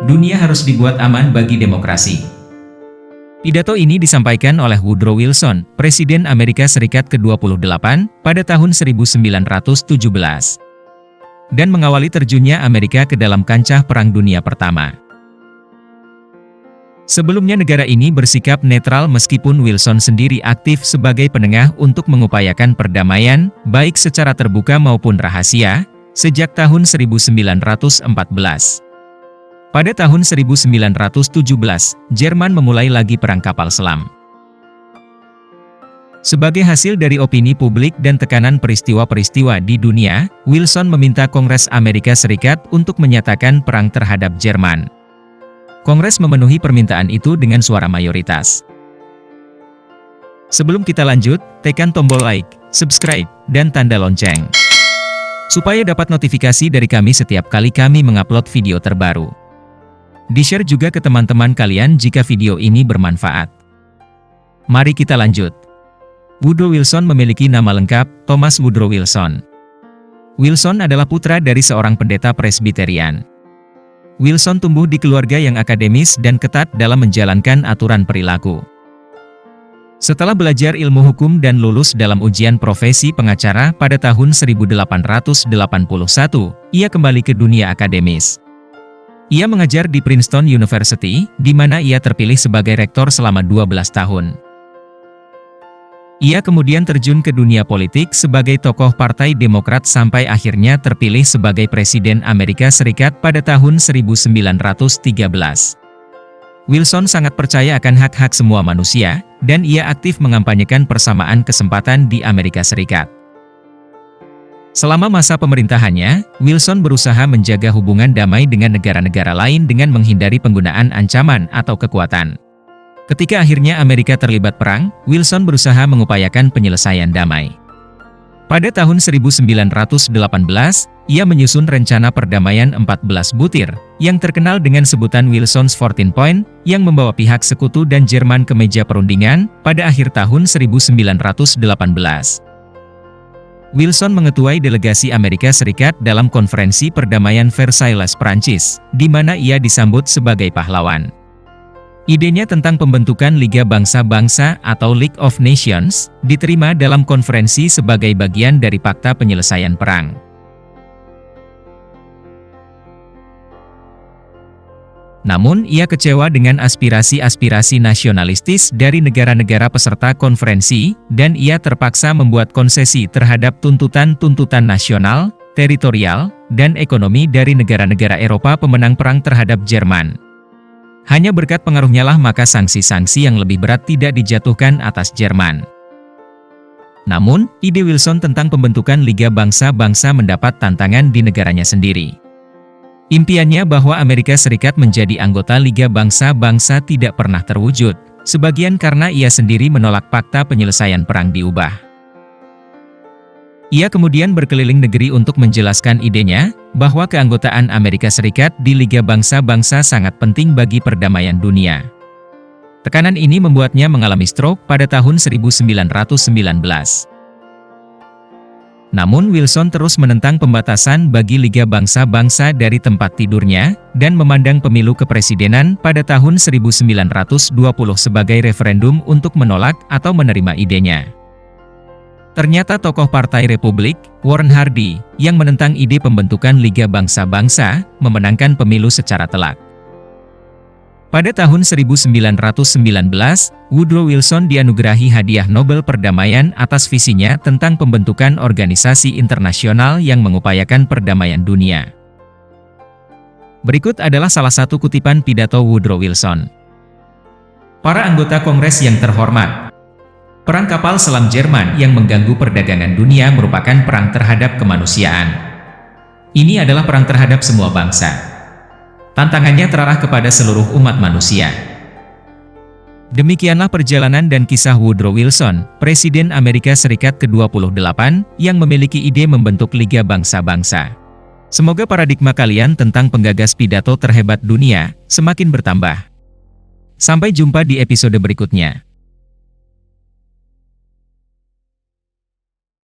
Dunia harus dibuat aman bagi demokrasi. Pidato ini disampaikan oleh Woodrow Wilson, Presiden Amerika Serikat ke-28, pada tahun 1917. Dan mengawali terjunnya Amerika ke dalam kancah Perang Dunia Pertama. Sebelumnya negara ini bersikap netral meskipun Wilson sendiri aktif sebagai penengah untuk mengupayakan perdamaian, baik secara terbuka maupun rahasia, sejak tahun 1914. Pada tahun 1917, Jerman memulai lagi perang kapal selam. Sebagai hasil dari opini publik dan tekanan peristiwa-peristiwa di dunia, Wilson meminta Kongres Amerika Serikat untuk menyatakan perang terhadap Jerman. Kongres memenuhi permintaan itu dengan suara mayoritas. Sebelum kita lanjut, tekan tombol like, subscribe, dan tanda lonceng, supaya dapat notifikasi dari kami setiap kali kami mengupload video terbaru. Di-share juga ke teman-teman kalian jika video ini bermanfaat. Mari kita lanjut. Woodrow Wilson memiliki nama lengkap, Thomas Woodrow Wilson. Wilson adalah putra dari seorang pendeta Presbyterian. Wilson tumbuh di keluarga yang akademis dan ketat dalam menjalankan aturan perilaku. Setelah belajar ilmu hukum dan lulus dalam ujian profesi pengacara pada tahun 1881, ia kembali ke dunia akademis. Ia mengajar di Princeton University, di mana ia terpilih sebagai rektor selama 12 tahun. Ia kemudian terjun ke dunia politik sebagai tokoh Partai Demokrat sampai akhirnya terpilih sebagai Presiden Amerika Serikat pada tahun 1913. Wilson sangat percaya akan hak-hak semua manusia, dan ia aktif mengampanyekan persamaan kesempatan di Amerika Serikat. Selama masa pemerintahannya, Wilson berusaha menjaga hubungan damai dengan negara-negara lain dengan menghindari penggunaan ancaman atau kekuatan. Ketika akhirnya Amerika terlibat perang, Wilson berusaha mengupayakan penyelesaian damai. Pada tahun 1918, ia menyusun rencana perdamaian 14 butir, yang terkenal dengan sebutan Wilson's 14 Point, yang membawa pihak sekutu dan Jerman ke meja perundingan pada akhir tahun 1918. Wilson mengetuai delegasi Amerika Serikat dalam konferensi perdamaian Versailles, Prancis, di mana ia disambut sebagai pahlawan. Idenya tentang pembentukan Liga Bangsa-Bangsa atau League of Nations diterima dalam konferensi sebagai bagian dari Fakta Penyelesaian Perang. Namun, ia kecewa dengan aspirasi-aspirasi nasionalistis dari negara-negara peserta konferensi, dan ia terpaksa membuat konsesi terhadap tuntutan-tuntutan nasional, teritorial, dan ekonomi dari negara-negara Eropa pemenang perang terhadap Jerman. Hanya berkat pengaruhnya lah maka sanksi-sanksi yang lebih berat tidak dijatuhkan atas Jerman. Namun, ide Wilson tentang pembentukan Liga Bangsa-Bangsa mendapat tantangan di negaranya sendiri. Impiannya bahwa Amerika Serikat menjadi anggota Liga Bangsa-Bangsa tidak pernah terwujud, sebagian karena ia sendiri menolak Fakta Penyelesaian Perang diubah. Ia kemudian berkeliling negeri untuk menjelaskan idenya, bahwa keanggotaan Amerika Serikat di Liga Bangsa-Bangsa sangat penting bagi perdamaian dunia. Tekanan ini membuatnya mengalami stroke pada tahun 1919. Namun Wilson terus menentang pembatasan bagi Liga Bangsa-Bangsa dari tempat tidurnya, dan memandang pemilu kepresidenan pada tahun 1920 sebagai referendum untuk menolak atau menerima idenya. Ternyata tokoh Partai Republik, Warren Harding, yang menentang ide pembentukan Liga Bangsa-Bangsa, memenangkan pemilu secara telak. Pada tahun 1919, Woodrow Wilson dianugerahi hadiah Nobel Perdamaian atas visinya tentang pembentukan organisasi internasional yang mengupayakan perdamaian dunia. Berikut adalah salah satu kutipan pidato Woodrow Wilson. Para anggota Kongres yang terhormat, perang kapal selam Jerman yang mengganggu perdagangan dunia merupakan perang terhadap kemanusiaan. Ini adalah perang terhadap semua bangsa. Tantangannya terarah kepada seluruh umat manusia. Demikianlah perjalanan dan kisah Woodrow Wilson, Presiden Amerika Serikat ke-28, yang memiliki ide membentuk Liga Bangsa-Bangsa. Semoga paradigma kalian tentang penggagas pidato terhebat dunia semakin bertambah. Sampai jumpa di episode berikutnya.